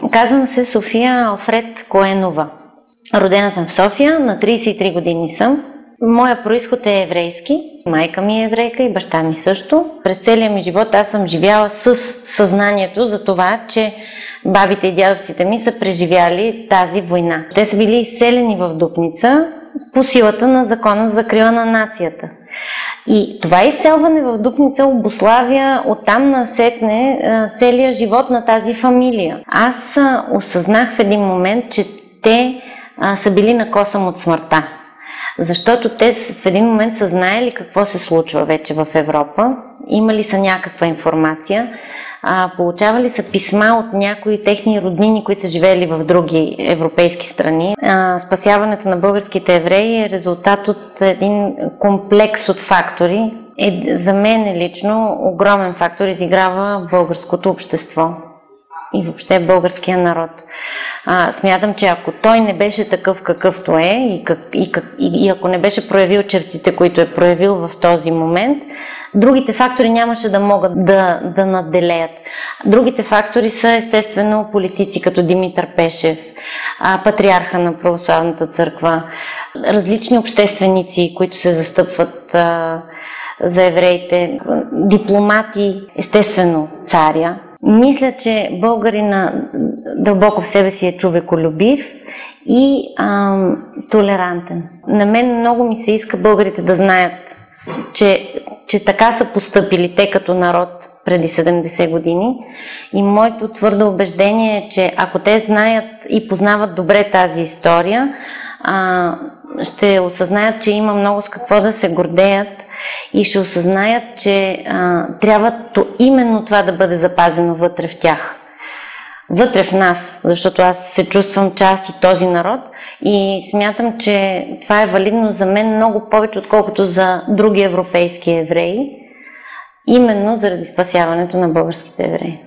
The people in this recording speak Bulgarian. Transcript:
Казвам се София Алфред Коенова. Родена съм в София, на 33 години съм. Моя произход е еврейски. Майка ми е еврейка и баща ми също. През целия ми живот аз съм живяла с съзнанието за това, че бабите и дядовците ми са преживяли тази война. Те са били изселени в Дупница по силата на закона за закрила на нацията. И това изселване в Дупница обуславя оттам насетне целия живот на тази фамилия. Аз осъзнах в един момент, че те са били на косъм от смъртта. Защото те в един момент са знаели какво се случва вече в Европа, имали са някаква информация, получавали са писма от някои техни роднини, които са живели в други европейски страни. Спасяването на българските евреи е резултат от един комплекс от фактори. За мен лично огромен фактор изиграва българското общество и въобще българския народ. Смятам, че ако той не беше такъв какъвто е и ако не беше проявил чертите, които е проявил в този момент, другите фактори нямаше да могат да надделеят. Другите фактори са естествено политици като Димитър Пешев, патриарха на Православната църква, различни общественици, които се застъпват за евреите, дипломати, естествено царя. Мисля, че българина дълбоко в себе си е човеколюбив и толерантен. На мен много ми се иска българите да знаят, че така са постъпили те като народ преди 70 години. И моето твърдо убеждение е, че ако те знаят и познават добре тази история, ще осъзнаят, че има много с какво да се гордеят и ще осъзнаят, че трябва именно това да бъде запазено вътре в тях. Вътре в нас, защото аз се чувствам част от този народ и смятам, че това е валидно за мен много повече, отколкото за други европейски евреи, именно заради спасяването на българските евреи.